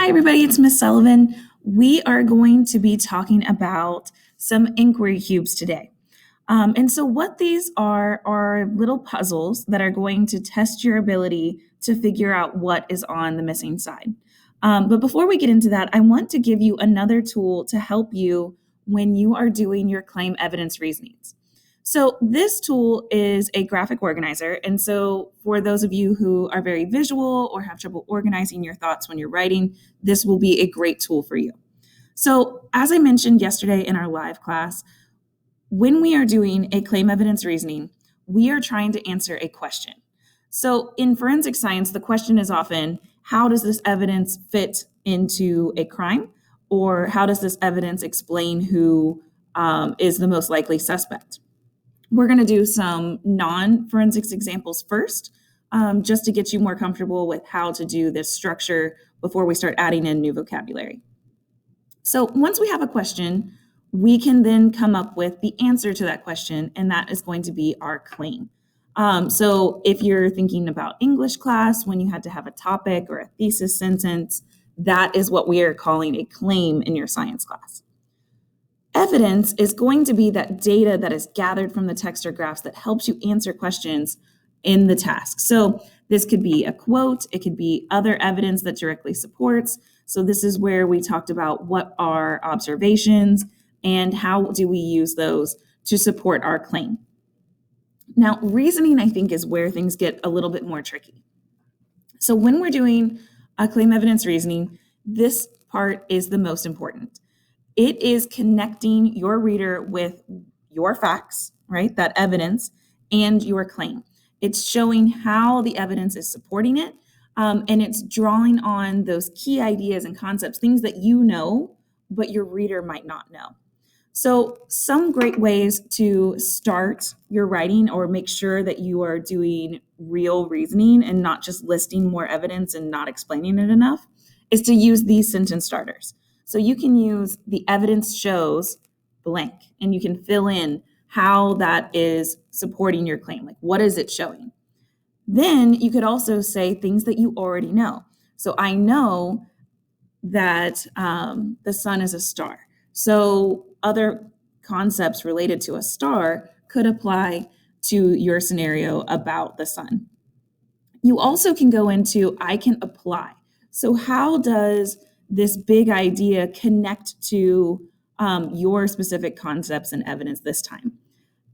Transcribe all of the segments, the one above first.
Hi, everybody. It's Miss Sullivan. We are going to be talking about some inquiry cubes today. And so, what these are little puzzles that are going to test your ability to figure out what is on the missing side. But before we get into that, I want to give you another tool to help you when you are doing your claim evidence reasonings. So this tool is a graphic organizer. And so for those of you who are very visual or have trouble organizing your thoughts when you're writing, this will be a great tool for you. So as I mentioned yesterday in our live class, when we are doing a claim evidence reasoning, we are trying to answer a question. So in forensic science, the question is often, how does this evidence fit into a crime? Or how does this evidence explain who is the most likely suspect? We're going to do some non-forensics examples first, just to get you more comfortable with how to do this structure before we start adding in new vocabulary. So once we have a question, we can then come up with the answer to that question, and that is going to be our claim. So if you're thinking about English class, when you had to have a topic or a thesis sentence, that is what we are calling a claim in your science class. Evidence is going to be that data that is gathered from the text or graphs that helps you answer questions in the task. So this could be a quote, it could be other evidence that directly supports. So this is where we talked about what are observations and how do we use those to support our claim. Now, reasoning, I think, is where things get a little bit more tricky. So when we're doing a claim evidence reasoning, this part is the most important. It is connecting your reader with your facts, right, that evidence, and your claim. It's showing how the evidence is supporting it, and it's drawing on those key ideas and concepts, things that you know, but your reader might not know. So some great ways to start your writing or make sure that you are doing real reasoning and not just listing more evidence and not explaining it enough is to use these sentence starters. So you can use the evidence shows blank, and you can fill in how that is supporting your claim. Like, what is it showing? Then you could also say things that you already know. So I know that the sun is a star. So other concepts related to a star could apply to your scenario about the sun. You also can go into, I can apply. So how does this big idea connect to your specific concepts and evidence this time?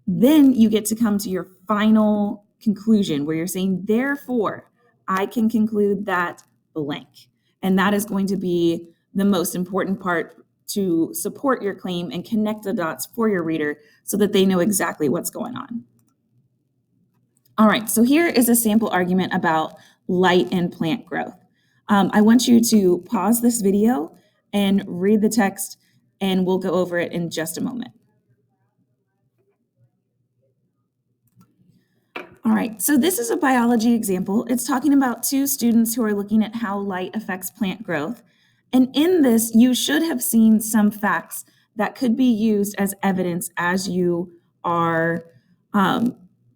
Then you get to come to your final conclusion where you're saying, therefore, I can conclude that blank. And that is going to be the most important part to support your claim and connect the dots for your reader so that they know exactly what's going on. All right, so here is a sample argument about light and plant growth. I want you to pause this video and read the text, and we'll go over it in just a moment. All right, so this is a biology example. It's talking about two students who are looking at how light affects plant growth. And in this, you should have seen some facts that could be used as evidence as you are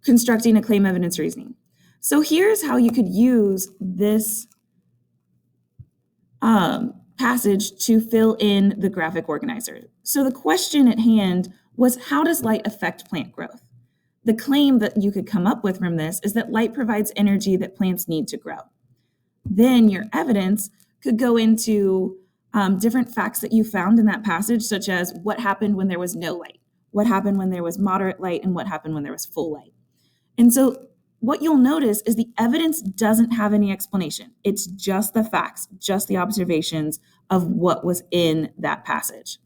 constructing a claim evidence reasoning. So here's how you could use this passage to fill in the graphic organizer. So the question at hand was, how does light affect plant growth? The claim that you could come up with from this is that light provides energy that plants need to grow. Then your evidence could go into different facts that you found in that passage, such as what happened when there was no light, what happened when there was moderate light, and what happened when there was full light. And so what you'll notice is the evidence doesn't have any explanation. It's just the facts, just the observations of what was in that passage.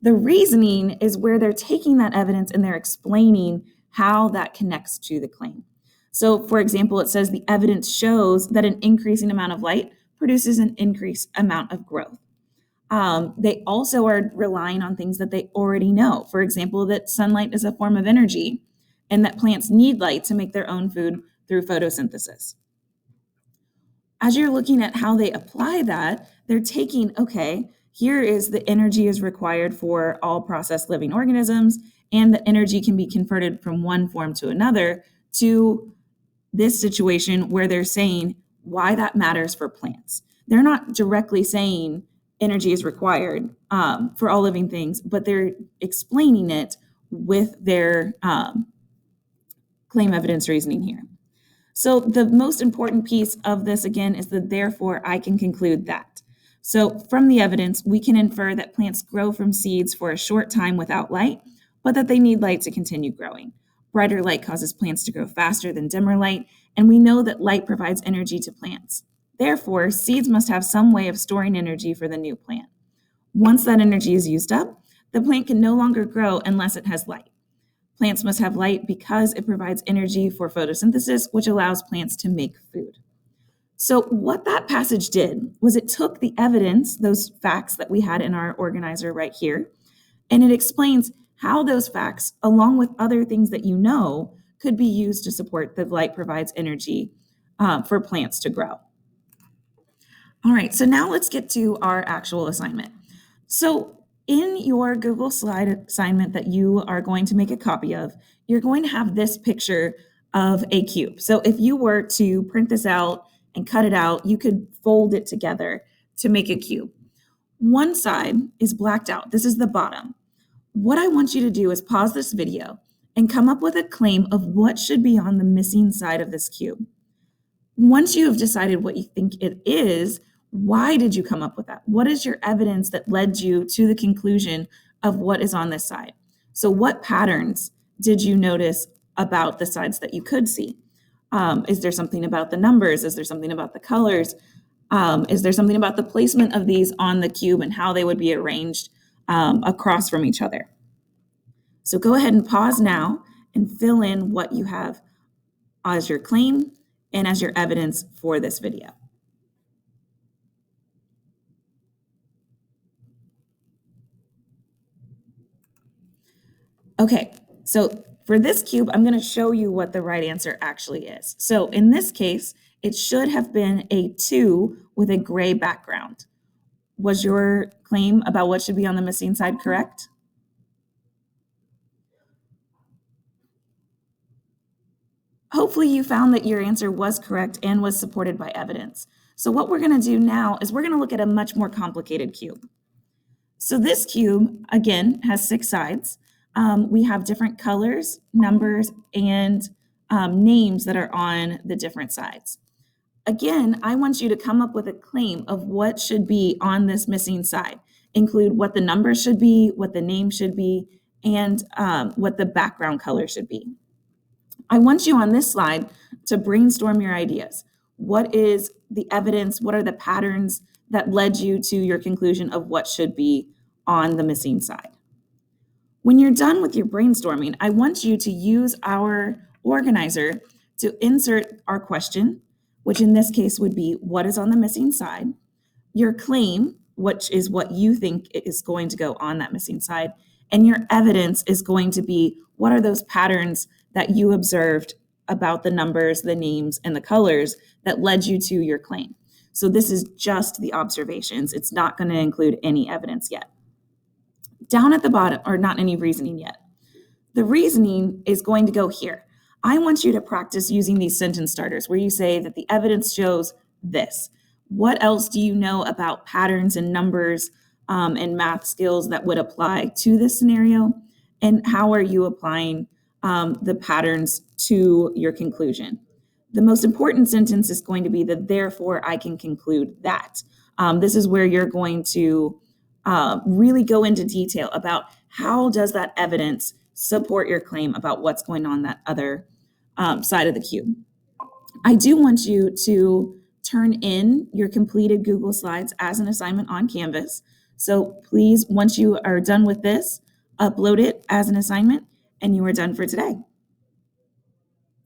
The reasoning is where they're taking that evidence and they're explaining how that connects to the claim. So, for example, it says the evidence shows that an increasing amount of light produces an increased amount of growth. They also are relying on things that they already know. For example, that sunlight is a form of energy and that plants need light to make their own food through photosynthesis. As you're looking at how they apply that, they're taking, okay, here is the energy is required for all processed living organisms, and the energy can be converted from one form to another, to this situation where they're saying why that matters for plants. They're not directly saying energy is required for all living things, but they're explaining it with their claim evidence reasoning here. So the most important piece of this, again, is the therefore I can conclude that. So from the evidence, we can infer that plants grow from seeds for a short time without light, but that they need light to continue growing. Brighter light causes plants to grow faster than dimmer light, and we know that light provides energy to plants. Therefore, seeds must have some way of storing energy for the new plant. Once that energy is used up, the plant can no longer grow unless it has light. Plants must have light because it provides energy for photosynthesis, which allows plants to make food. So, what that passage did was it took the evidence, those facts that we had in our organizer right here, and it explains how those facts, along with other things that you know, could be used to support that light provides energy for plants to grow. All right, so now let's get to our actual assignment. So in your Google Slide assignment that you are going to make a copy of, you're going to have this picture of a cube. So if you were to print this out and cut it out, you could fold it together to make a cube. One side is blacked out. This is the bottom. What I want you to do is pause this video and come up with a claim of what should be on the missing side of this cube. Once you have decided what you think it is, why did you come up with that? What is your evidence that led you to the conclusion of what is on this side? So what patterns did you notice about the sides that you could see? Is there something about the numbers? Is there something about the colors? Is there something about the placement of these on the cube and how they would be arranged across from each other? So go ahead and pause now and fill in what you have as your claim and as your evidence for this video. Okay, so for this cube, I'm going to show you what the right answer actually is. So in this case, it should have been a 2 with a gray background. Was your claim about what should be on the missing side correct? Hopefully you found that your answer was correct and was supported by evidence. So what we're going to do now is we're going to look at a much more complicated cube. So this cube, again, has 6 sides. We have different colors, numbers, and names that are on the different sides. Again, I want you to come up with a claim of what should be on this missing side. Include what the numbers should be, what the name should be, and what the background color should be. I want you on this slide to brainstorm your ideas. What is the evidence? What are the patterns that led you to your conclusion of what should be on the missing side? When you're done with your brainstorming, I want you to use our organizer to insert our question, which in this case would be what is on the missing side, your claim, which is what you think is going to go on that missing side, and your evidence is going to be what are those patterns that you observed about the numbers, the names, and the colors that led you to your claim. So this is just the observations. It's not going to include any evidence yet. Down at the bottom, or not any reasoning yet. The reasoning is going to go here. I want you to practice using these sentence starters where you say that the evidence shows this. What else do you know about patterns and numbers and math skills that would apply to this scenario? And how are you applying the patterns to your conclusion? The most important sentence is going to be the therefore I can conclude that. This is where you're going to really go into detail about how does that evidence support your claim about what's going on that other side of the cube. I do want you to turn in your completed Google Slides as an assignment on Canvas. So please, once you are done with this, upload it as an assignment and you are done for today.